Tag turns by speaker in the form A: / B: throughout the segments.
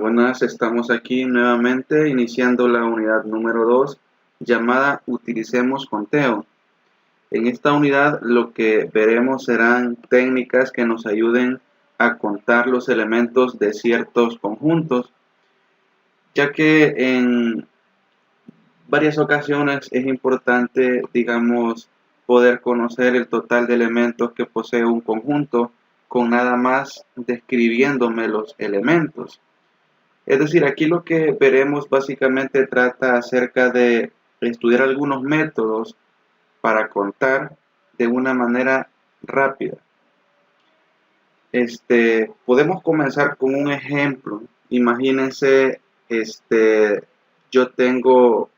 A: Buenas, estamos aquí nuevamente iniciando la unidad número 2 llamada Utilicemos Conteo. En esta unidad lo que veremos serán técnicas que nos ayuden a contar los elementos de ciertos conjuntos, ya que en varias ocasiones es importante, poder conocer el total de elementos que posee un conjunto con nada más describiéndome los elementos. Es decir, aquí lo que veremos básicamente trata acerca de estudiar algunos métodos para contar de una manera rápida. Podemos comenzar con un ejemplo. Imagínense, yo tengo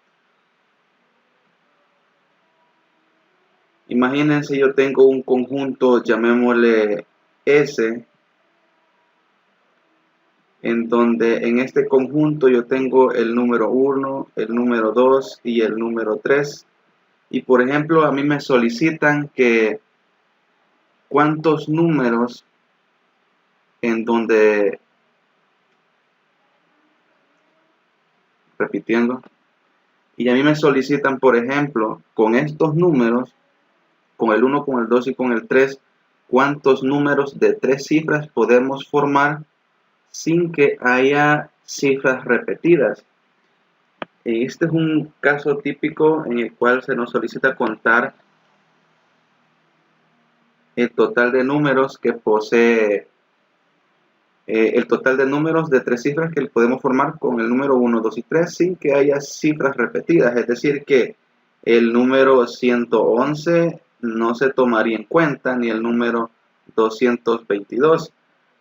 A: un conjunto, llamémosle S, en donde en este conjunto yo tengo el número 1, el número 2 y el número 3. Y por ejemplo, a mí me solicitan que cuántos números en donde, repitiendo, y a mí me solicitan, por ejemplo, con estos números, con el 1, con el 2 y con el 3, cuántos números de 3 cifras podemos formar sin que haya cifras repetidas. Este es un caso típico en el cual se nos solicita contar el total de números que posee, el total de números de 3 cifras que podemos formar con el número 1, 2 y 3 sin que haya cifras repetidas. Es decir, que el número 111 no se tomaría en cuenta, ni el número 222.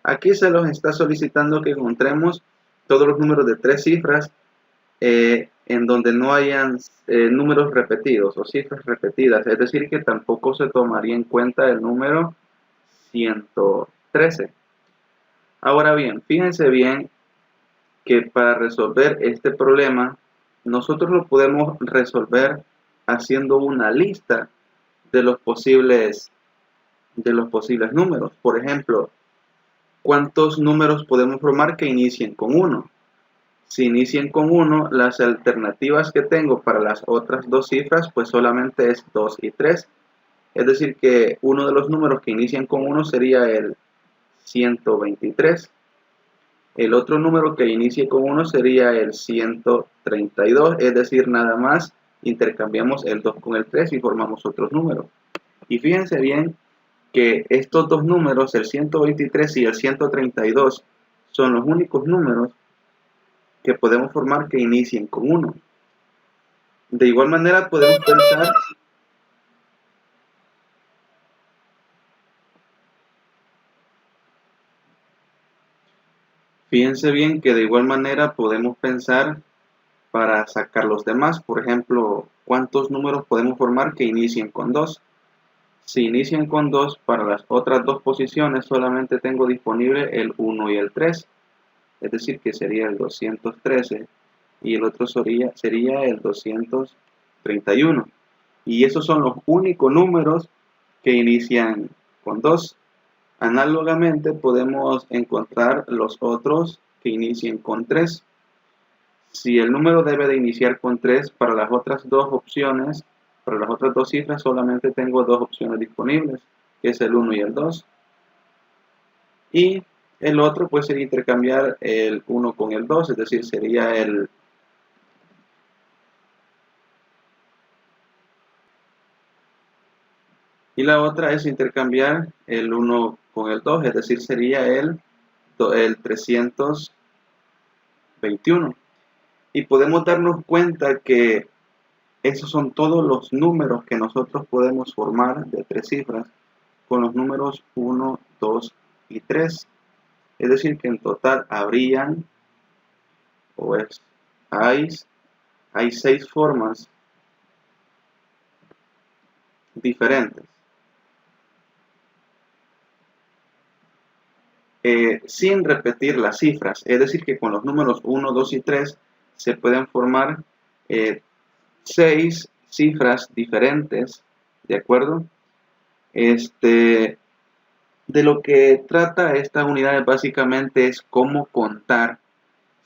A: Aquí se nos está solicitando que encontremos todos los números de 3 cifras en donde no hayan números repetidos o cifras repetidas, es decir, que tampoco se tomaría en cuenta el número 113. Ahora bien, fíjense bien que para resolver este problema, nosotros lo podemos resolver haciendo una lista de los posibles números. Por ejemplo, ¿cuántos números podemos formar que inicien con 1? Si inician con 1, las alternativas que tengo para las otras dos cifras pues solamente es 2 y 3. Es decir que uno de los números que inician con 1 sería el 123. El otro número que inicie con 1 sería el 132. Es decir, nada más intercambiamos el 2 con el 3 y formamos otros números. Y fíjense bien que estos dos números, el 123 y el 132, son los únicos números que podemos formar que inicien con 1. De igual manera podemos pensar fíjense bien que de igual manera podemos pensar para sacar los demás. Por ejemplo, ¿cuántos números podemos formar que inicien con 2? Si inician con 2, para las otras dos posiciones solamente tengo disponible el 1 y el 3. Es decir, que sería el 213 y el otro sería el 231. Y esos son los únicos números que inician con 2. Análogamente podemos encontrar los otros que inicien con 3. Si el número debe de iniciar con 3, para las otras dos opciones, para las otras dos cifras solamente tengo dos opciones disponibles, que es el 1 y el 2. Y el otro pues sería intercambiar el 1 con el 2, es decir, sería el y la otra es intercambiar el 1 con el 2, es decir, sería el 321. Y podemos darnos cuenta que esos son todos los números que nosotros podemos formar de 3 cifras con los números 1, 2 y 3. Es decir, que en total habrían, hay 6 formas diferentes. Sin repetir las cifras, es decir que con los números 1, 2 y 3 se pueden formar 6 cifras diferentes, ¿de acuerdo? De lo que trata esta unidad básicamente es cómo contar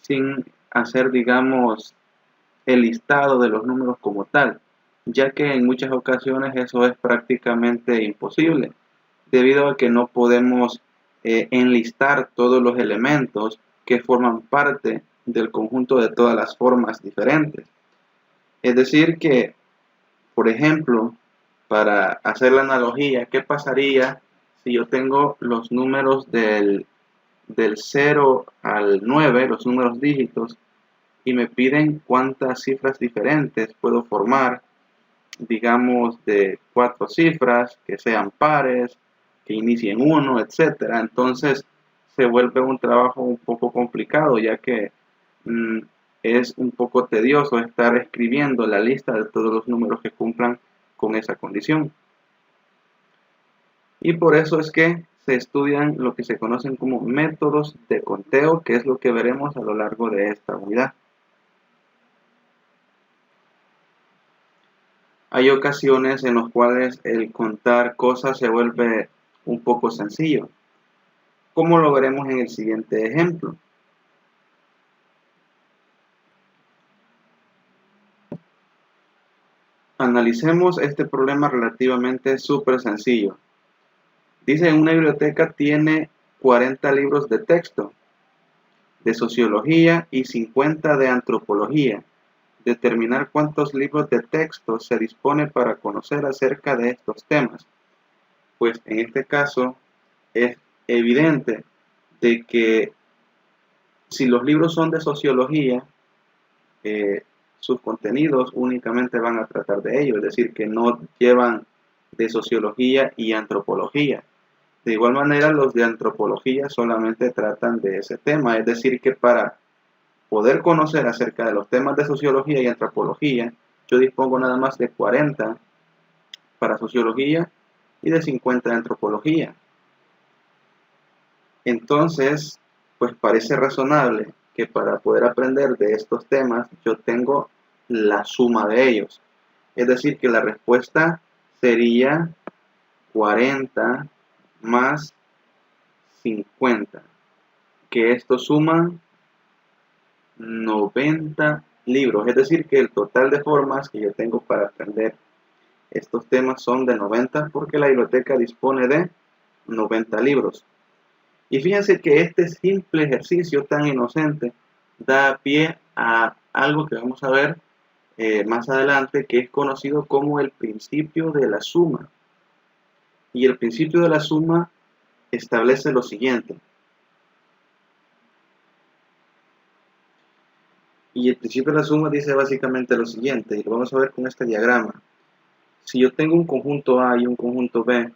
A: sin hacer, digamos, el listado de los números como tal, ya que en muchas ocasiones eso es prácticamente imposible, debido a que no podemos enlistar todos los elementos que forman parte del conjunto de todas las formas diferentes. Es decir que, por ejemplo, para hacer la analogía, ¿qué pasaría si yo tengo los números del 0 al 9, los números dígitos, y me piden cuántas cifras diferentes puedo formar, digamos, de 4 cifras, que sean pares, que inicien 1, etcétera? Entonces se vuelve un trabajo un poco complicado, ya que es un poco tedioso estar escribiendo la lista de todos los números que cumplan con esa condición. Y por eso es que se estudian lo que se conocen como métodos de conteo, que es lo que veremos a lo largo de esta unidad. Hay ocasiones en las cuales el contar cosas se vuelve un poco sencillo, como lo veremos en el siguiente ejemplo. Analicemos este problema relativamente súper sencillo. Dice, en una biblioteca tiene 40 libros de texto, de sociología y 50 de antropología. Determinar cuántos libros de texto se dispone para conocer acerca de estos temas. Pues en este caso es evidente de que si los libros son de sociología, sus contenidos únicamente van a tratar de ello, es decir, que no llevan de sociología y antropología. De igual manera, los de antropología solamente tratan de ese tema, es decir, que para poder conocer acerca de los temas de sociología y antropología, yo dispongo nada más de 40 para sociología y de 50 de antropología. Entonces, pues parece razonable que para poder aprender de estos temas yo tengo la suma de ellos. Es decir, que la respuesta sería 40 más 50, que esto suma 90 libros. Es decir, que el total de formas que yo tengo para aprender estos temas son de 90, porque la biblioteca dispone de 90 libros. Y fíjense que este simple ejercicio tan inocente da pie a algo que vamos a ver más adelante, que es conocido como el principio de la suma. Y el principio de la suma establece lo siguiente. Y el principio de la suma dice básicamente lo siguiente, y lo vamos a ver con este diagrama. Si yo tengo un conjunto A y un conjunto B,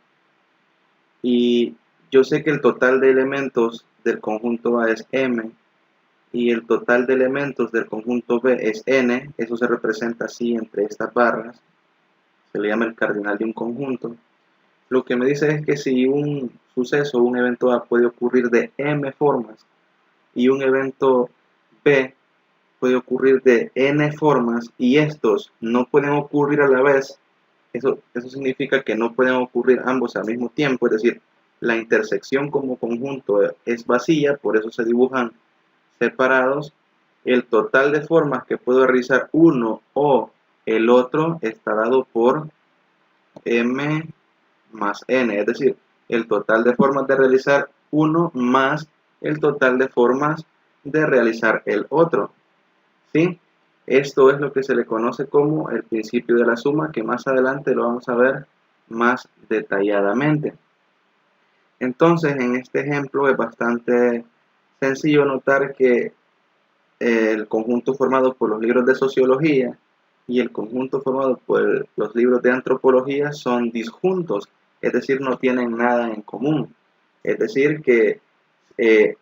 A: y yo sé que el total de elementos del conjunto A es M, y el total de elementos del conjunto B es N, eso se representa así entre estas barras, se le llama el cardinal de un conjunto. Lo que me dice es que si un suceso, un evento A puede ocurrir de M formas, y un evento B puede ocurrir de N formas, y estos no pueden ocurrir a la vez, eso significa que no pueden ocurrir ambos al mismo tiempo, es decir, la intersección como conjunto es vacía, por eso se dibujan separados. El total de formas que puedo realizar uno o el otro está dado por M más N, es decir, el total de formas de realizar uno más el total de formas de realizar el otro. ¿Sí? Esto es lo que se le conoce como el principio de la suma, que más adelante lo vamos a ver más detalladamente. Entonces, en este ejemplo es bastante sencillo notar que el conjunto formado por los libros de sociología y el conjunto formado por los libros de antropología son disjuntos, es decir, no tienen nada en común. Es decir, que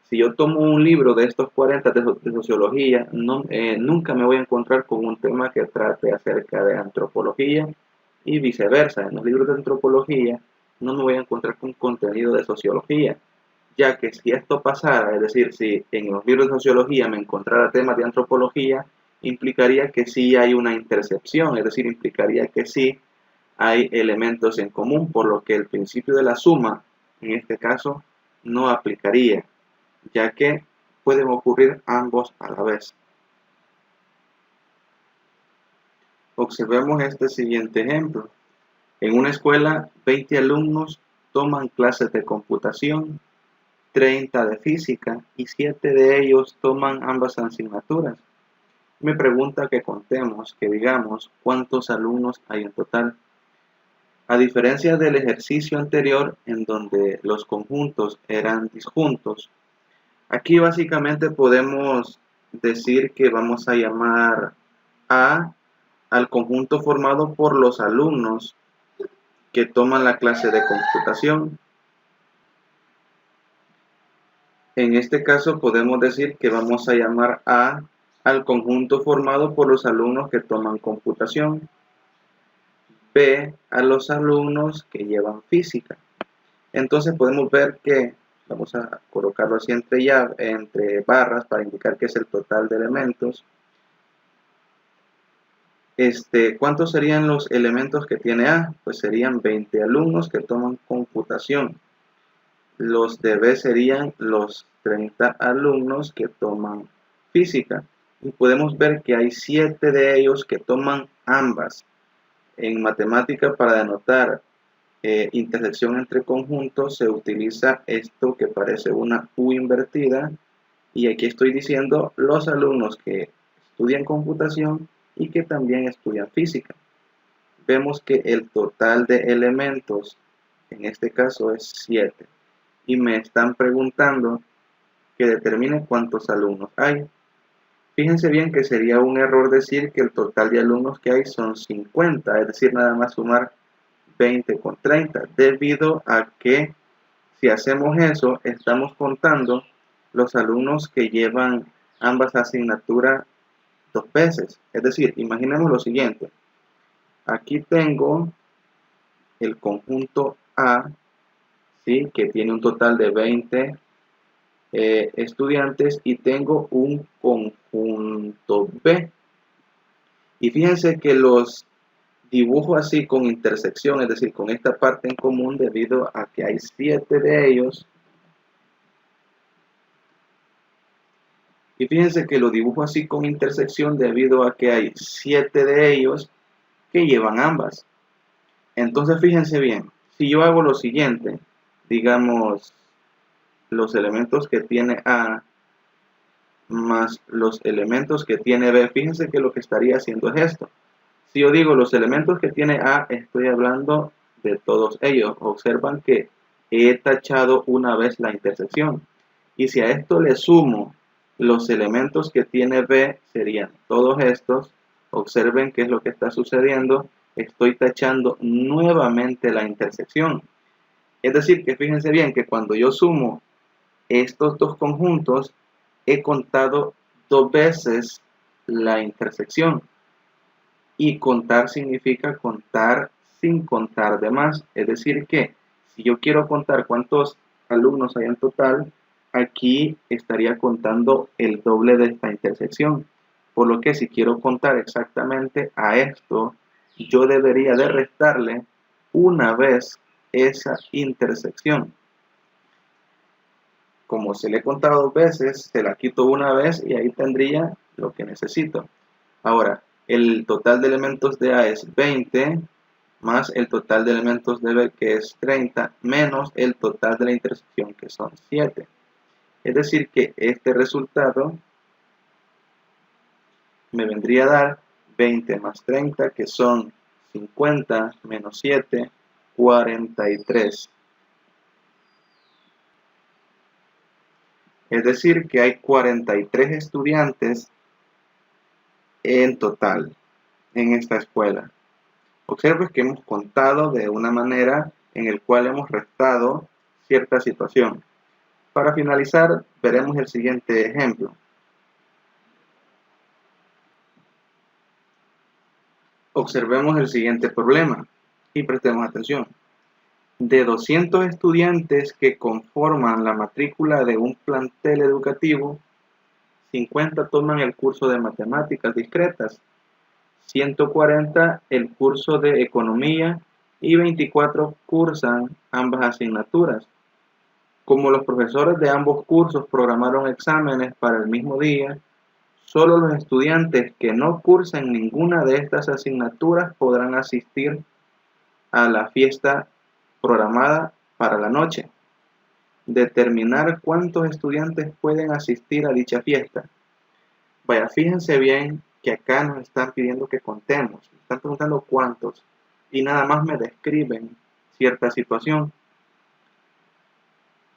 A: si yo tomo un libro de estos 40 de sociología, nunca me voy a encontrar con un tema que trate acerca de antropología y viceversa. En los libros de antropología no me voy a encontrar con contenido de sociología, ya que si esto pasara, es decir, si en los libros de sociología me encontrara temas de antropología, implicaría que sí hay una intercepción, es decir, implicaría que sí hay elementos en común, por lo que el principio de la suma, en este caso, no aplicaría, ya que pueden ocurrir ambos a la vez. Observemos este siguiente ejemplo. En una escuela, 20 alumnos toman clases de computación, 30 de física y 7 de ellos toman ambas asignaturas. Me pregunta que contemos, que digamos cuántos alumnos hay en total. A diferencia del ejercicio anterior en donde los conjuntos eran disjuntos, aquí básicamente podemos decir que vamos a llamar A al conjunto formado por los alumnos que toman la clase de computación. En este caso podemos decir que vamos a llamar A al conjunto formado por los alumnos que toman computación, B a los alumnos que llevan física. Entonces podemos ver que, vamos a colocarlo así entre barras para indicar que es el total de elementos. ¿Cuántos serían los elementos que tiene A? Pues serían 20 alumnos que toman computación. Los de B serían los 30 alumnos que toman física. Y podemos ver que hay 7 de ellos que toman ambas. En matemática, para denotar intersección entre conjuntos, se utiliza esto que parece una U invertida. Y aquí estoy diciendo los alumnos que estudian computación y que también estudian física. Vemos que el total de elementos en este caso es 7 y me están preguntando que determine cuántos alumnos hay. Fíjense bien que sería un error decir que el total de alumnos que hay son 50, es decir, nada más sumar 20 con 30, debido a que si hacemos eso, estamos contando los alumnos que llevan ambas asignaturas 2 veces. Es decir, imaginemos lo siguiente. Aquí tengo el conjunto A, ¿sí?, que tiene un total de 20 estudiantes, y tengo un conjunto B. Y fíjense que los dibujo así con intersección, es decir, con esta parte en común, debido a que hay 7 de ellos. Y fíjense que lo dibujo así con intersección debido a que hay 7 de ellos que llevan ambas. Entonces fíjense bien, si yo hago lo siguiente, digamos, los elementos que tiene A más los elementos que tiene B, fíjense que lo que estaría haciendo es esto. Si yo digo los elementos que tiene A, estoy hablando de todos ellos. Observan que he tachado una vez la intersección. Y si a esto le sumo los elementos que tiene B, serían todos estos. Observen qué es lo que está sucediendo. Estoy tachando nuevamente la intersección. Es decir, que fíjense bien que cuando yo sumo estos dos conjuntos, he contado 2 veces la intersección. Y contar significa contar sin contar de más. Es decir que si yo quiero contar cuántos alumnos hay en total, aquí estaría contando el doble de esta intersección. Por lo que si quiero contar exactamente a esto, yo debería de restarle una vez esa intersección. Como se le he contado 2 veces, se la quito una vez y ahí tendría lo que necesito. Ahora, el total de elementos de A es 20, más el total de elementos de B, que es 30, menos el total de la intersección, que son 7. Es decir, que este resultado me vendría a dar 20 más 30, que son 50, menos 7, 43. Es decir, que hay 43 estudiantes en total en esta escuela. Observe que hemos contado de una manera en la cual hemos restado cierta situación. Para finalizar, veremos el siguiente ejemplo. Observemos el siguiente problema y prestemos atención. De 200 estudiantes que conforman la matrícula de un plantel educativo, 50 toman el curso de matemáticas discretas, 140 el curso de economía y 24 cursan ambas asignaturas. Como los profesores de ambos cursos programaron exámenes para el mismo día, solo los estudiantes que no cursen ninguna de estas asignaturas podrán asistir a la fiesta programada para la noche. Determinar cuántos estudiantes pueden asistir a dicha fiesta. Vaya, fíjense bien que acá nos están pidiendo que contemos, están preguntando cuántos y nada más me describen cierta situación.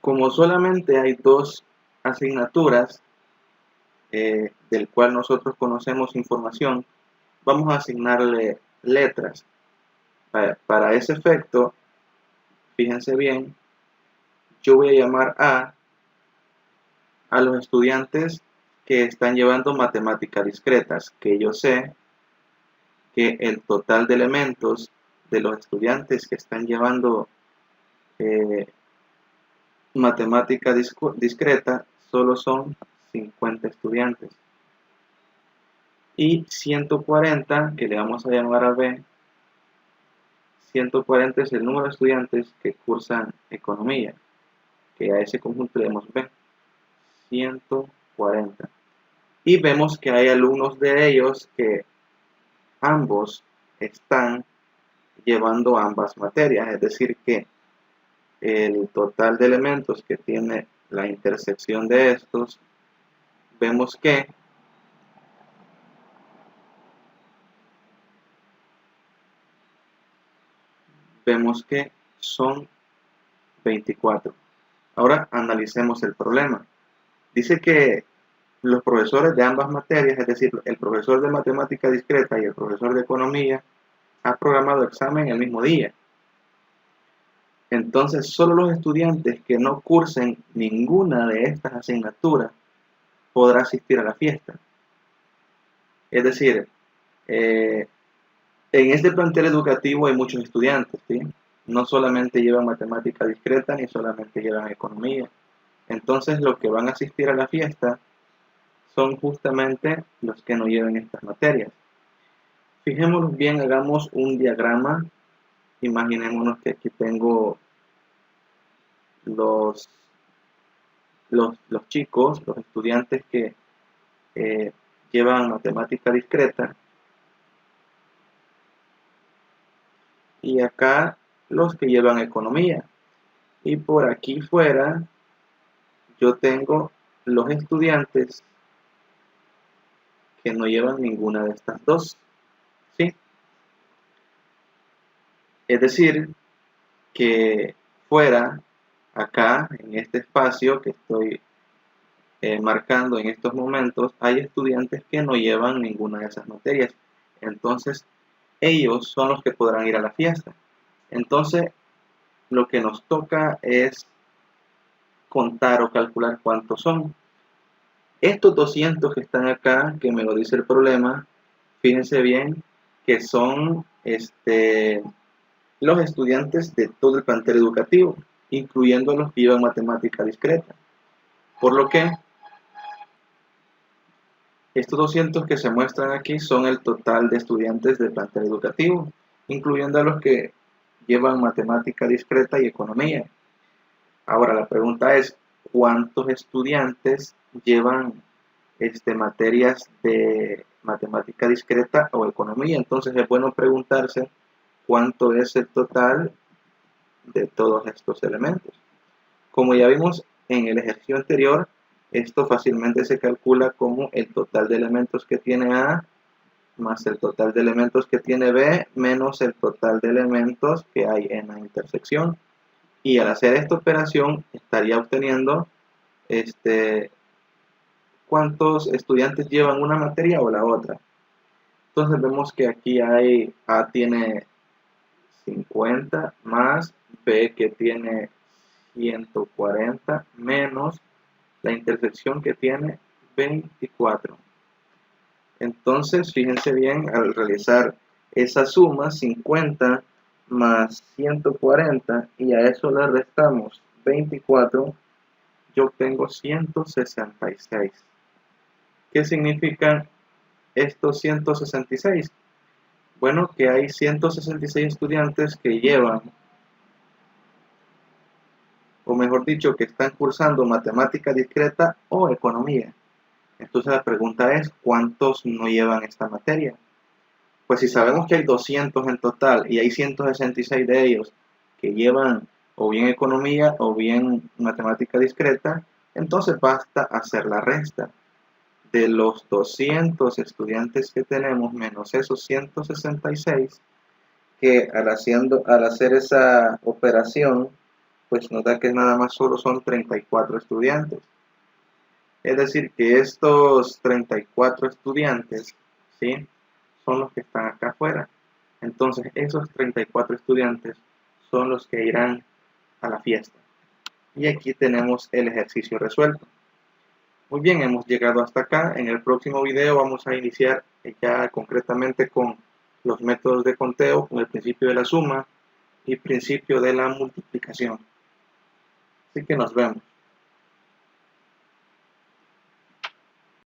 A: Como solamente hay dos asignaturas del cual nosotros conocemos información, vamos a asignarle letras. Para ese efecto, fíjense bien, yo voy a llamar a los estudiantes que están llevando matemáticas discretas, que yo sé que el total de elementos de los estudiantes que están llevando matemática discreta solo son 50 estudiantes. Y 140, que le vamos a llamar a B, 140 es el número de estudiantes que cursan economía, que a ese conjunto le damos B, 140. Y vemos que hay alumnos de ellos que ambos están llevando ambas materias, es decir que el total de elementos que tiene la intersección de estos, vemos que son 24. Ahora analicemos el problema. Dice que los profesores de ambas materias, es decir, el profesor de matemática discreta y el profesor de economía, han programado examen el mismo día. Entonces, solo los estudiantes que no cursen ninguna de estas asignaturas podrán asistir a la fiesta. Es decir, en este plantel educativo hay muchos estudiantes, ¿sí? No solamente llevan matemática discreta ni solamente llevan economía. Entonces, los que van a asistir a la fiesta son justamente los que no lleven estas materias. Fijémonos bien, hagamos un diagrama. Imaginémonos que aquí tengo los chicos, los estudiantes que llevan matemática discreta, y acá los que llevan economía, y por aquí fuera yo tengo los estudiantes que no llevan ninguna de estas dos, ¿sí? Es decir, que fuera, acá, en este espacio que estoy marcando en estos momentos, hay estudiantes que no llevan ninguna de esas materias. Entonces, ellos son los que podrán ir a la fiesta. Entonces, lo que nos toca es contar o calcular cuántos son. Estos 200 que están acá, que me lo dice el problema, fíjense bien que son los estudiantes de todo el plantel educativo, incluyendo los que llevan matemática discreta. Por lo que estos 200 que se muestran aquí son el total de estudiantes del plantel educativo, incluyendo a los que llevan matemática discreta y economía. Ahora la pregunta es, ¿cuántos estudiantes llevan materias de matemática discreta o economía? Entonces es bueno preguntarse cuánto es el total de todos estos elementos. Como ya vimos en el ejercicio anterior, esto fácilmente se calcula como el total de elementos que tiene A más el total de elementos que tiene B menos el total de elementos que hay en la intersección. Y al hacer esta operación estaría obteniendo cuántos estudiantes llevan una materia o la otra. Entonces vemos que aquí hay A tiene 50 más B que tiene 140 menos la intersección que tiene 24. Entonces, fíjense bien, al realizar esa suma, 50 más 140, y a eso le restamos 24, yo obtengo 166. ¿Qué significan estos 166? Bueno, que hay 166 estudiantes que llevan o mejor dicho, que están cursando matemática discreta o economía. Entonces la pregunta es, ¿cuántos no llevan esta materia? Pues si sabemos que hay 200 en total y hay 166 de ellos que llevan o bien economía o bien matemática discreta, entonces basta hacer la resta. De los 200 estudiantes que tenemos menos esos 166, que al hacer esa operación, pues nos da que nada más solo son 34 estudiantes. Es decir, que estos 34 estudiantes, ¿sí?, son los que están acá afuera. Entonces, esos 34 estudiantes son los que irán a la fiesta. Y aquí tenemos el ejercicio resuelto. Muy bien, hemos llegado hasta acá. En el próximo video vamos a iniciar ya concretamente con los métodos de conteo, con el principio de la suma y principio de la multiplicación. Así que nos vemos.